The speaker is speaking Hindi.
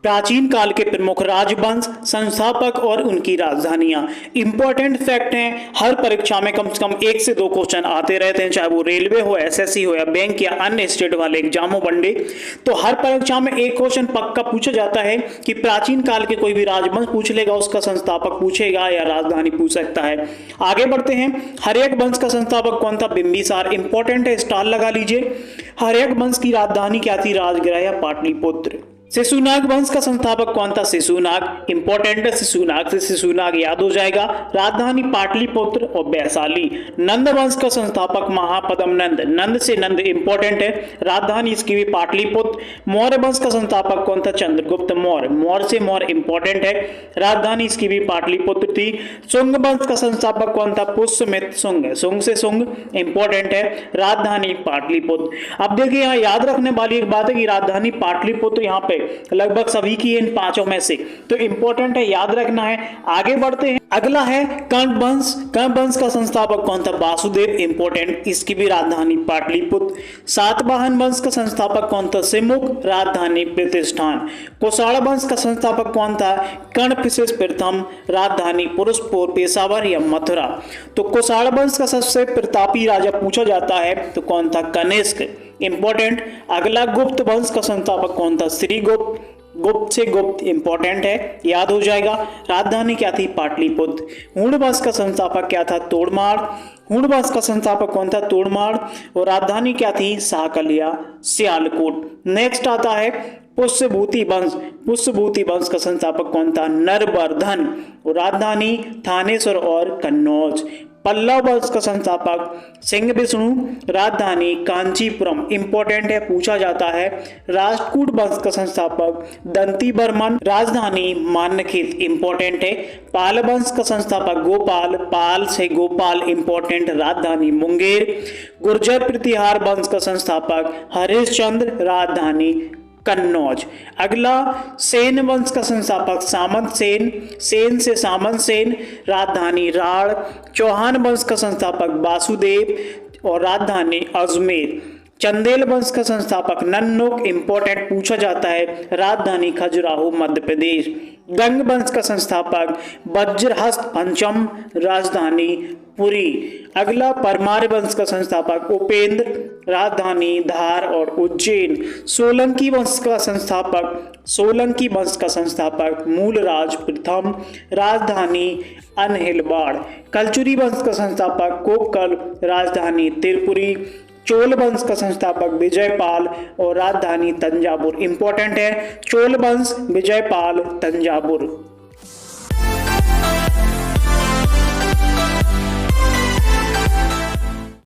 प्राचीन काल के प्रमुख राजवंश, संस्थापक और उनकी राजधानियां। इंपॉर्टेंट फैक्ट हैं, हर परीक्षा में कम से कम 1 से 2 क्वेश्चन आते रहते हैं, चाहे वो रेलवे हो, एसएससी हो या बैंक या अन्य स्टेट वाले एग्जाम हो वनडे। तो हर परीक्षा में एक क्वेश्चन पक्का पूछा जाता है कि प्राचीन काल के कोई भी राजवंश पूछ लेगा, उसका संस्थापक पूछेगा या राजधानी पूछ सकता है। आगे बढ़ते हैं। हर्यक वंश का संस्थापक कौन था? बिंबिसार। इंपॉर्टेंट है, स्टार लगा लीजिए। हर्यक वंश की राजधानी क्या थी? राजगृह या पाटलिपुत्र। शिशुनाग वंश का संस्थापक कौन था? शिशुनाग। इंपॉर्टेंट है, शिशुनाग से शिशुनाग याद हो जाएगा। राजधानी पाटलिपुत्र और वैशाली। नंद वंश का संस्थापक महापद्म नंद। नंद से नंद इंपॉर्टेंट है, राजधानी इसकी भी पाटलिपुत्र। मौर्य वंश का संस्थापक कौन था? चंद्रगुप्त मौर्य। मौर्य से मौर्य इंपॉर्टेंट है, राजधानी इसकी भी पाटलिपुत्र थी। शुंग वंश का संस्थापक कौन था? पुष्यमित्र शुंग। शुंग से शुंग इंपॉर्टेंट है, राजधानी पाटलिपुत्र। अब देखिए यहाँ याद रखने वाली एक बात है कि राजधानी पाटलिपुत्र यहाँ पे लगभग सभी की इन पांचों में से, तो इंपॉर्टेंट है, याद रखना है। आगे बढ़ते हैं। अगला है कंभ वंश। कंभ वंश का संस्थापक कौन था? वासुदेव। इंपॉर्टेंट, इसकी भी राजधानी पाटलिपुत्र। सातवाहन वंश का संस्थापक कौन था? सिमुक। राजधानी प्रतिष्ठान। कुषाण वंश का संस्थापक कौन था? कर्णपिशेष प्रथम। राजधानी पुरुषपुर, पेशावर या मथुरा। तो कुषाण वंश का सबसे प्रतापी राजा पूछा जाता है तो कौन था? कनिष्क। इंपॉर्टेंट। अगला गुप्त वंश का संस्थापक कौन था? श्रीगुप्त। गुप्त से गुप्त इंपॉर्टेंट है, याद हो जाएगा। राजधानी क्या थी? पाटलिपुत्र। हुण वंश का संस्थापक क्या था? तोड़माड़। हुण वंश का संस्थापक कौन था? तोड़माड़। और राजधानी क्या थी? साकलिया, सियालकोट। नेक्स्ट आता है पुष्यभूति वंश। पुष्यभूति वंश का संस्थापक कौन था? नरवर्धन। और राजधानी थानेश्वर और कन्नौज। पल्लव वंश का संस्थापक सिंह विष्णु। राजधानी कांचीपुरम। इंपॉर्टेंट है, पूछा जाता है। राष्ट्रकूट वंश का संस्थापक दंती बर्मन। राजधानी मान्यखेत। इंपॉर्टेंट है। पाल वंश का संस्थापक गोपाल। पाल से गोपाल इंपॉर्टेंट, राजधानी मुंगेर। गुर्जर प्रतिहार वंश का संस्थापक हरिश्चंद्र। राजधानी कन्नौज। अगला सेन वंश का संस्थापक सामंत सेन। सेन से सामंत सेन। राजधानी राढ़। चौहान वंश का संस्थापक वासुदेव और राजधानी अजमेर। चंदेल वंश का संस्थापक नन्नुक। इंपॉर्टेंट, पूछा जाता है, राजधानी खजुराहो मध्य प्रदेश। गंग वंश का संस्थापक वज्रहस्त पंचम। राजधानी पुरी। अगला परमार वंश का संस्थापक उपेंद्र। राजधानी धार और उज्जैन। सोलंकी वंश का संस्थापक मूलराज प्रथम। राजधानी अनहिलवाड़। कलचुरी वंश का संस्थापक कोक्कल। राजधानी त्रिपुरी। चोल वंश का संस्थापक विजयपाल और राजधानी तंजावुर। इंपॉर्टेंट है, चोल वंश, विजयपाल, तंजावुर।